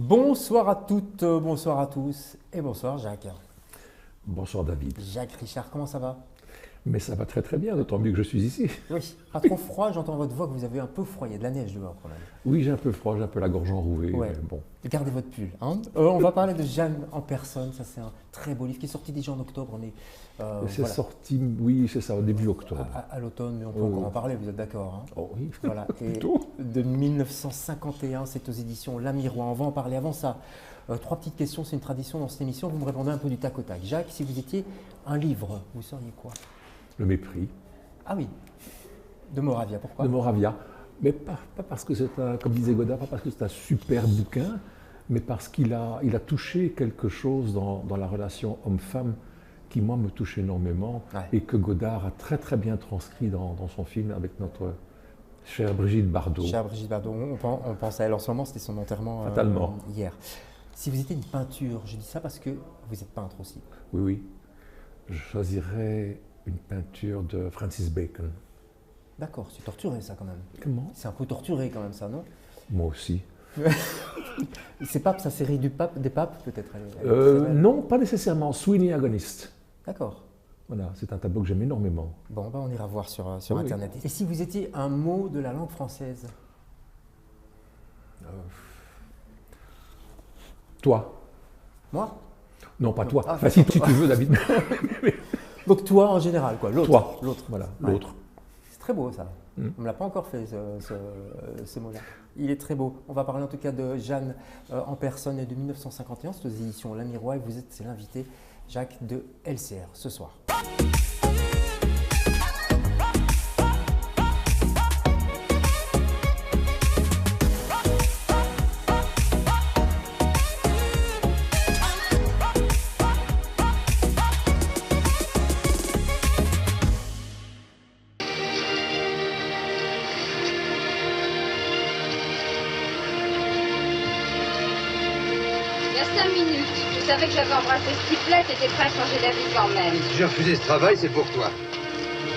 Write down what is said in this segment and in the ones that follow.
Bonsoir à toutes, bonsoir à tous et bonsoir Jacques. Bonsoir David. Jacques Richard, comment ça va? Mais ça va très très bien, d'autant mieux que je suis ici. Oui, pas trop froid, j'entends votre voix que vous avez un peu froid, il y a de la neige dehors quand même. Oui, j'ai un peu froid, j'ai un peu la gorge enrouée. Ouais. Mais bon. Gardez votre pull. Hein. On va parler de Jeanne en personne, ça c'est un très beau livre qui est sorti déjà en octobre, mais c'est voilà. sorti, oui, c'est ça, au début octobre. À l'automne, mais on peut encore en parler, vous êtes d'accord? Hein. Oh oui, Voilà. Et plutôt. de 1951, c'est aux éditions La Miroir. On va en parler avant ça. Trois petites questions, c'est une tradition dans cette émission. Vous me répondez un peu du tac au tac. Jacques, si vous étiez un livre, vous seriez quoi? Le mépris. Ah oui, de Moravia, pourquoi? De Moravia. Mais pas parce que c'est un, comme disait Godard, pas parce que c'est un super bouquin, mais parce qu'il a touché quelque chose dans la relation homme-femme qui, moi, me touche énormément et que Godard a très très bien transcrit dans son film avec notre chère Brigitte Bardot. Chère Brigitte Bardot, on pense à elle en ce moment, c'était son enterrement hier. Si vous étiez une peinture, je dis ça parce que vous êtes peintre aussi. Oui, oui. Je choisirais une peinture de Francis Bacon. D'accord, c'est torturé ça quand même. Comment? C'est un peu torturé quand même ça, non? Moi aussi. C'est pas sa série des papes peut-être? Non, pas nécessairement. Sweeney Agonist. D'accord. Voilà, c'est un tableau que j'aime énormément. Bon, on ira voir sur Internet. Et si vous étiez un mot de la langue française? Toi. Moi? Non, pas toi. Ah, enfin, si tu veux, David. Donc toi en général, quoi. L'autre. Toi. L'autre. Voilà, ouais. l'autre. C'est très beau ça. On ne me l'a pas encore fait ce mot-là. Il est très beau. On va parler en tout cas de Jeanne en personne de 1951. C'est aux éditions La Miroir et vous êtes l'invité Jacques de LCR ce soir. Je savais que j'avais embrassé ce type-là, t'étais prêt à changer d'avis quand même. Si j'ai refusé ce travail, c'est pour toi.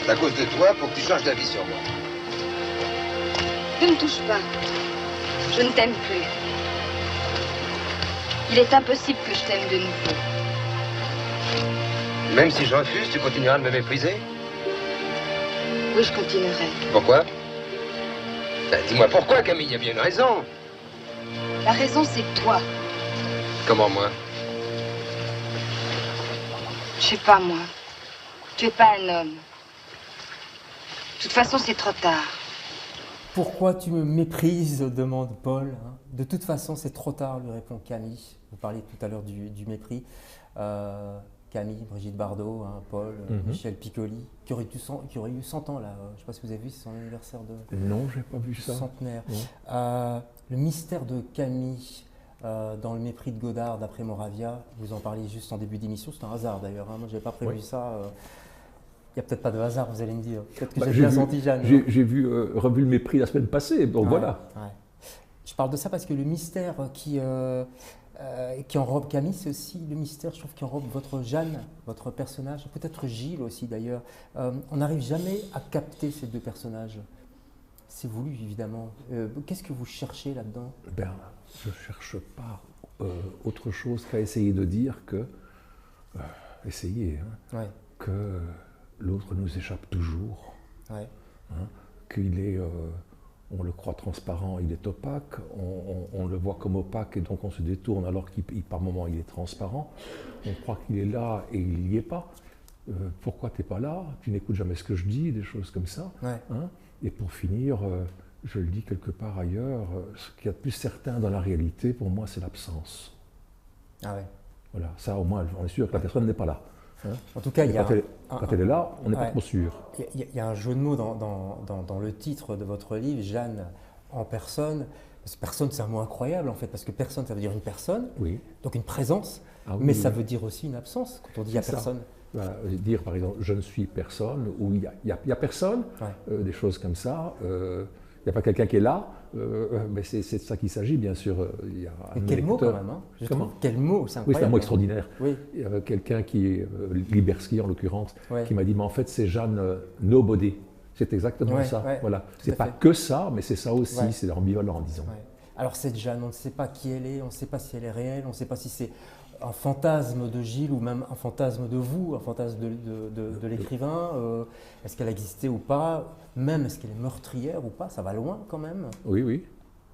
C'est à cause de toi pour que tu changes d'avis sur moi. Ne me touche pas. Je ne t'aime plus. Il est impossible que je t'aime de nouveau. Même si je refuse, tu continueras de me mépriser? Oui, je continuerai. Pourquoi? Ben, dis-moi pourquoi, Camille, il y a bien une raison. La raison, c'est toi. Comment moi? Je sais pas, moi. Tu es pas un homme. De toute façon, c'est trop tard. Pourquoi tu me méprises, demande Paul. De toute façon, c'est trop tard, lui répond Camille. Vous parliez tout à l'heure du mépris. Camille, Brigitte Bardot, Paul, Michel Piccoli, qui aurait eu 100 ans là. Je ne sais pas si vous avez vu, c'est son anniversaire de Non, j'ai pas vu ça. Centenaire. Le mystère de Camille. Dans le mépris de Godard d'après Moravia, vous en parliez juste en début d'émission, c'est un hasard d'ailleurs, moi je n'avais pas prévu ça, il n'y a peut-être pas de hasard, vous allez me dire, peut-être que j'ai bien senti Jeanne. J'ai revu le mépris la semaine passée, donc voilà. Ouais. Je parle de ça parce que le mystère qui enrobe Camille, c'est aussi le mystère, je trouve, qui enrobe votre Jeanne, votre personnage, peut-être Gilles aussi d'ailleurs. On n'arrive jamais à capter ces deux personnages. C'est voulu évidemment. Qu'est-ce que vous cherchez là-dedans? Ben, je ne cherche pas autre chose qu'à essayer de dire que, que l'autre nous échappe toujours, qu'il est, on le croit transparent, il est opaque, on le voit comme opaque et donc on se détourne alors qu'il par moments il est transparent, on croit qu'il est là et il n'y est pas. Pourquoi tu n'es pas là? Tu n'écoutes jamais ce que je dis, des choses comme ça. Et pour finir, je le dis quelque part ailleurs, ce qu'il y a de plus certain dans la réalité, pour moi, c'est l'absence. Ah ouais. Voilà, ça au moins, on est sûr que la personne n'est pas là. En tout cas, quand elle est là, on n'est pas trop sûr. Il y a un jeu de mots dans le titre de votre livre, Jeanne en personne. Parce que personne, c'est un mot incroyable en fait, parce que personne, ça veut dire une personne, donc une présence, mais ça veut dire aussi une absence quand on dit il n'y a personne. Voilà, dire par exemple je ne suis personne ou il y a personne, des choses comme ça. Il n'y a pas quelqu'un qui est là, mais c'est de ça qu'il s'agit bien sûr. Il y a quel mot quand même, quel mot, c'est incroyable. Oui, c'est un mot extraordinaire. Oui. Il y a quelqu'un qui est Liberski en l'occurrence, qui m'a dit mais en fait c'est Jeanne Nobody. C'est exactement ça. Voilà. C'est pas que ça, mais c'est ça aussi, c'est ambivalent, disons. Alors cette Jeanne, on ne sait pas qui elle est, on ne sait pas si elle est réelle, on ne sait pas si c'est un fantasme de Gilles ou même un fantasme de vous, un fantasme de l'écrivain. Est-ce qu'elle a existé ou pas? Même est-ce qu'elle est meurtrière ou pas? Ça va loin quand même. Oui, oui.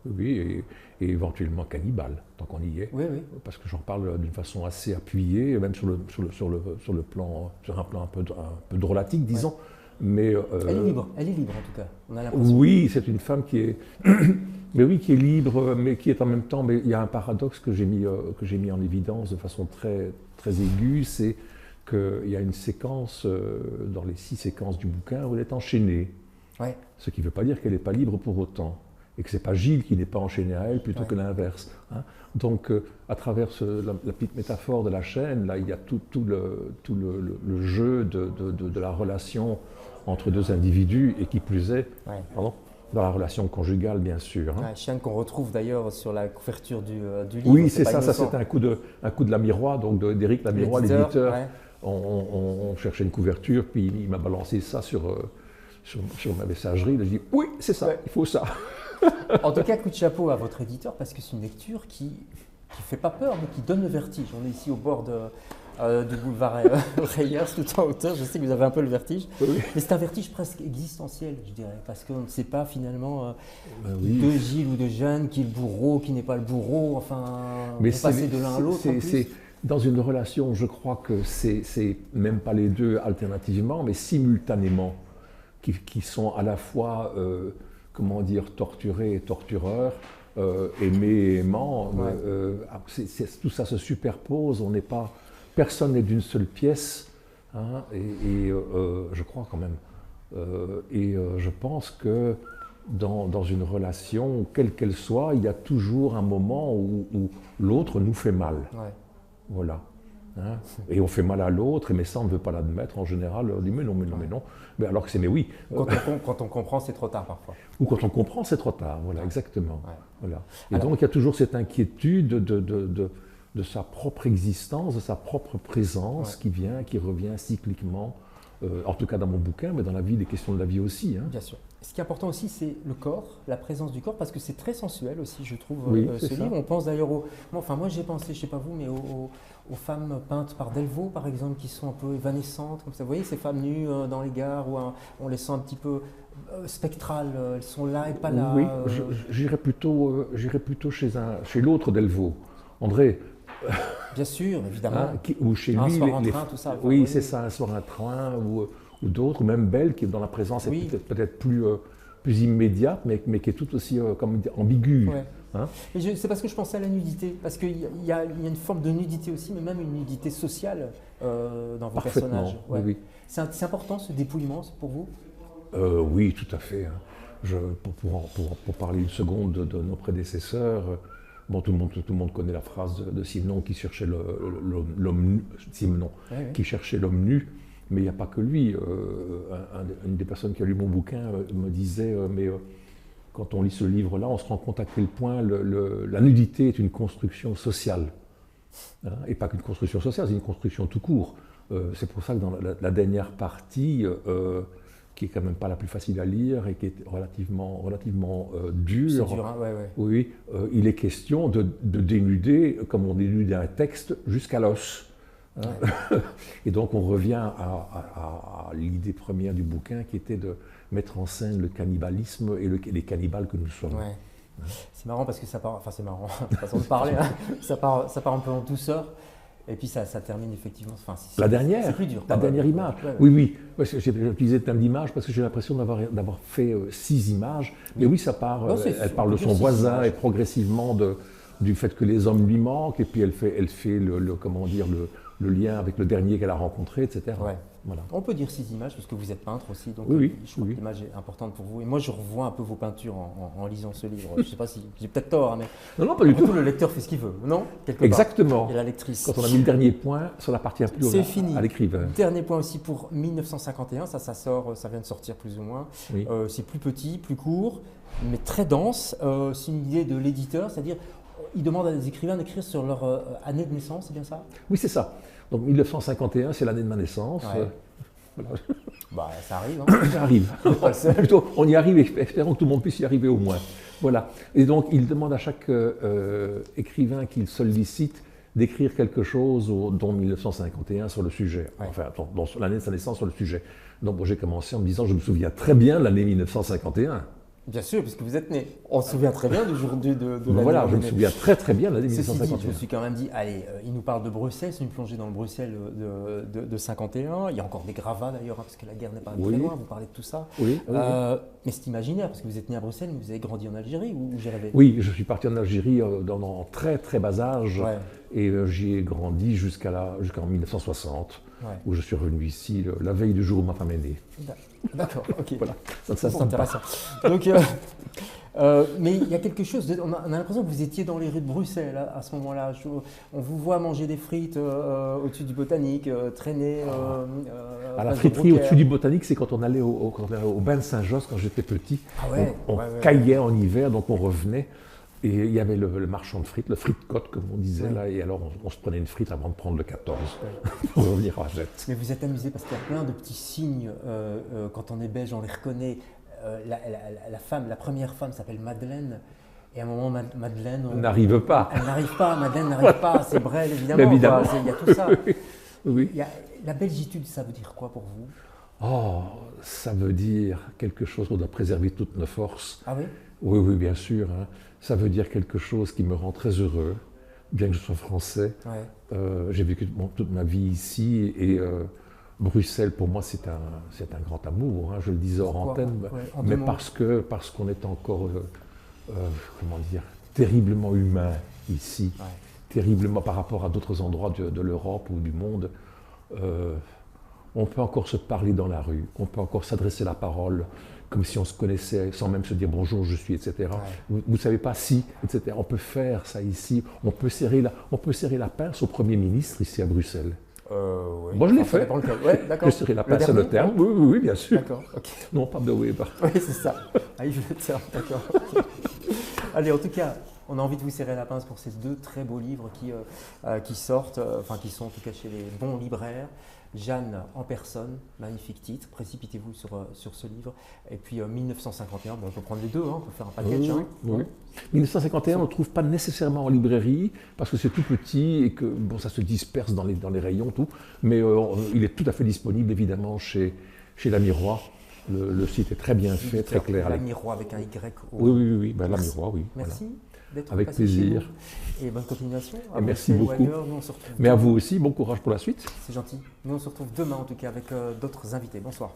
Oui, et éventuellement cannibale, tant qu'on y est. Oui, oui. Parce que j'en parle d'une façon assez appuyée, même sur un plan un peu drôlatique, disons. Mais, elle est libre en tout cas, on a l'impression. Oui, c'est une femme qui est, mais oui, qui est libre, mais qui est en même temps, mais il y a un paradoxe que j'ai mis en évidence de façon très, très aiguë, c'est qu'il y a une séquence, dans les 6 séquences du bouquin, où elle est enchaînée. Ouais. Ce qui ne veut pas dire qu'elle n'est pas libre pour autant. Et que ce n'est pas Gilles qui n'est pas enchaîné à elle plutôt que l'inverse. Hein. Donc, à travers la petite métaphore de la chaîne, là, il y a tout le jeu de la relation entre deux individus, et qui plus est, dans la relation conjugale, bien sûr. Hein. Chaîne qu'on retrouve d'ailleurs sur la couverture du livre. Oui, c'est ça, c'est un coup de Lamirois, donc d'Éric Lamirois, l'éditeur. Ouais. On cherchait une couverture, puis il m'a balancé ça sur ma messagerie. J'ai dit, oui, c'est ça, il faut ça. En tout cas, coup de chapeau à votre éditeur, parce que c'est une lecture qui ne fait pas peur, mais qui donne le vertige. On est ici au bord du boulevard Reyers, tout en hauteur. Je sais que vous avez un peu le vertige, mais c'est un vertige presque existentiel, je dirais, parce qu'on ne sait pas finalement de Gilles ou de Jeanne qui est le bourreau, qui n'est pas le bourreau, enfin, on passer de l'un à l'autre. Dans une relation, je crois que c'est même pas les deux alternativement, mais simultanément, qui sont à la fois... comment dire, torturé et tortureur, aimé et aimant, tout ça se superpose, personne n'est d'une seule pièce, hein, et je crois quand même, je pense que dans une relation, quelle qu'elle soit, il y a toujours un moment où l'autre nous fait mal. Ouais. Voilà. Hein, et on fait mal à l'autre, mais ça on ne veut pas l'admettre en général, on dit mais non, mais alors que c'est mais oui. Quand on comprend, c'est trop tard parfois. Ou quand on comprend, c'est trop tard, voilà, exactement. Ouais. Voilà. Et alors, donc il y a toujours cette inquiétude de sa propre existence, de sa propre présence qui revient cycliquement, en tout cas dans mon bouquin, mais dans la vie, des questions de la vie aussi. Hein. Bien sûr. Ce qui est important aussi, c'est le corps, la présence du corps, parce que c'est très sensuel aussi, je trouve, ce livre. On pense d'ailleurs moi j'ai pensé, je ne sais pas vous, mais aux femmes peintes par Delvaux, par exemple, qui sont un peu évanescentes, comme ça. Vous voyez, ces femmes nues dans les gares, où on les sent un petit peu spectrales, elles sont là et pas là. Oui, j'irais plutôt chez l'autre Delvaux, André. Bien sûr, évidemment. Ou chez lui, un soir en train, tout ça. Oui, c'est ça, un soir en train, ou d'autres, ou même Belle, qui est dans la présence est peut-être plus immédiate, mais qui est tout aussi ambiguë. Ouais. Hein, c'est parce que je pensais à la nudité, parce qu'il y a une forme de nudité aussi, mais même une nudité sociale dans vos personnages. Ouais. Oui. C'est important ce dépouillement pour vous? Oui, tout à fait. Hein. Pour parler une seconde de nos prédécesseurs, bon, tout le monde connaît la phrase de Simenon qui cherchait l'homme qui cherchait l'homme nu. Mais il n'y a pas que lui. Une des personnes qui a lu mon bouquin me disait quand on lit ce livre-là, on se rend compte à quel point la nudité est une construction sociale. Hein, et pas qu'une construction sociale, c'est une construction tout court. C'est pour ça que dans la dernière partie, qui est quand même pas la plus facile à lire et qui est relativement dure, c'est dur, hein, oui, il est question de dénuder, comme on dénude un texte, jusqu'à l'os. Hein. Et donc on revient à l'idée première du bouquin qui était de mettre en scène le cannibalisme et les cannibales que nous sommes. Ouais. C'est marrant parce que ça part, enfin c'est marrant, façon de parler, hein. ça part un peu en douceur et puis ça termine effectivement. Enfin, la dernière, c'est plus dur. La dernière image. Oui. J'ai utilisé le terme d'image parce que j'ai l'impression d'avoir fait 6 images. Mais oui, ça part. Elle parle de son voisin et progressivement du fait que les hommes lui manquent et puis elle fait le lien avec le dernier qu'elle a rencontré, etc. Ouais. Voilà. On peut dire 6 images parce que vous êtes peintre aussi, donc je crois que l'image est importante pour vous. Et moi, je revois un peu vos peintures en lisant ce livre. Je ne sais pas si j'ai peut-être tort, hein, mais non, pas du tout. Le lecteur fait ce qu'il veut, non? Exactement. Et la lectrice. Quand on a mis le dernier point, ça n'appartient plus à l'écrivain. Dernier point aussi pour 1951, ça sort, ça vient de sortir plus ou moins. Oui. C'est plus petit, plus court, mais très dense. C'est une idée de l'éditeur, c'est-à-dire il demande à des écrivains d'écrire sur leur année de naissance, c'est bien ça? Oui, c'est ça. Donc 1951, c'est l'année de ma naissance. Ouais. Voilà. Bah, ça arrive. Hein. Ça arrive. Plutôt, on y arrive, espérons que tout le monde puisse y arriver au moins. Voilà. Et donc, il demande à chaque écrivain qu'il sollicite d'écrire quelque chose dont 1951 sur le sujet, enfin, dans l'année de sa naissance sur le sujet. Donc, bon, j'ai commencé en me disant, je me souviens très bien de l'année 1951. Bien sûr, puisque vous êtes né. On se souvient très bien du jour de l'année. Voilà, je me souviens très très bien de l'année 1951. Je me suis quand même dit, allez, il nous parle de Bruxelles, c'est une plongée dans le Bruxelles de 51. Il y a encore des gravats d'ailleurs, parce que la guerre n'est pas très loin, vous parlez de tout ça. Oui, mais c'est imaginaire, parce que vous êtes né à Bruxelles, mais vous avez grandi en Algérie, ou j'ai rêvé? Oui, je suis parti en Algérie dans très très bas âge, et j'y ai grandi jusqu'en 1960, où je suis revenu ici la veille du jour où ma femme est née. D'accord, ok. Voilà, c'est intéressant. Donc, mais il y a quelque chose, on a l'impression que vous étiez dans les rues de Bruxelles à ce moment-là. On vous voit manger des frites au-dessus du Botanique, traîner. À la friterie au-dessus du Botanique, c'est quand on allait au bain de Saint-Josse quand j'étais petit. On caillait en hiver, donc on revenait. Et il y avait le marchand de frites, le frite-côte comme on disait là, et alors on se prenait une frite avant de prendre le 14 pour revenir à Jette. Mais vous êtes amusé parce qu'il y a plein de petits signes, quand on est belge, on les reconnaît. La première femme s'appelle Madeleine, et à un moment Madeleine… n'arrive pas. Elle n'arrive pas, Madeleine n'arrive pas, c'est Brel évidemment. Il y a tout ça. Oui. La belgitude, ça veut dire quoi pour vous? Oh, ça veut dire quelque chose qu'on doit préserver toutes nos forces. Ah oui? Oui, bien sûr. Hein. Ça veut dire quelque chose qui me rend très heureux, bien que je sois français. J'ai vécu toute ma vie ici et Bruxelles, pour moi, c'est un grand amour. Hein. Je le disais hors antenne, mais parce qu'on est encore, comment dire, terriblement humain ici, terriblement par rapport à d'autres endroits de l'Europe ou du monde. On peut encore se parler dans la rue, on peut encore s'adresser la parole comme si on se connaissait, sans même se dire bonjour, je suis, etc. Vous ne savez pas si, etc. On peut faire ça ici. On peut serrer la pince au Premier ministre ici à Bruxelles. Moi, je l'ai fait. J'ai serré la pince à le terme. Oui, bien sûr. D'accord. Okay. Non, pas de Weber. Oui, c'est ça. Ah, je le tiens. D'accord. Okay. Allez, en tout cas, on a envie de vous serrer la pince pour ces deux très beaux livres qui sortent, qui sont en tout cas chez les bons libraires. Jeanne en personne, magnifique titre, précipitez-vous sur ce livre. Et puis 1951, on peut prendre les deux, on peut faire un package. Oui. 1951, on ne le trouve pas nécessairement en librairie, parce que c'est tout petit et que ça se disperse dans les rayons, tout. Mais il est tout à fait disponible, évidemment, chez L'Ami Roi. Le site est très bien fait, très clair. L'Ami Roi avec un Y. Oui, L'Ami Roi, oui. Merci. Avec plaisir. Et bonne continuation. Et merci beaucoup. Ailleurs, nous, on se retrouve mais à vous aussi, bon courage pour la suite. C'est gentil. Nous, on se retrouve demain, en tout cas, avec d'autres invités. Bonsoir.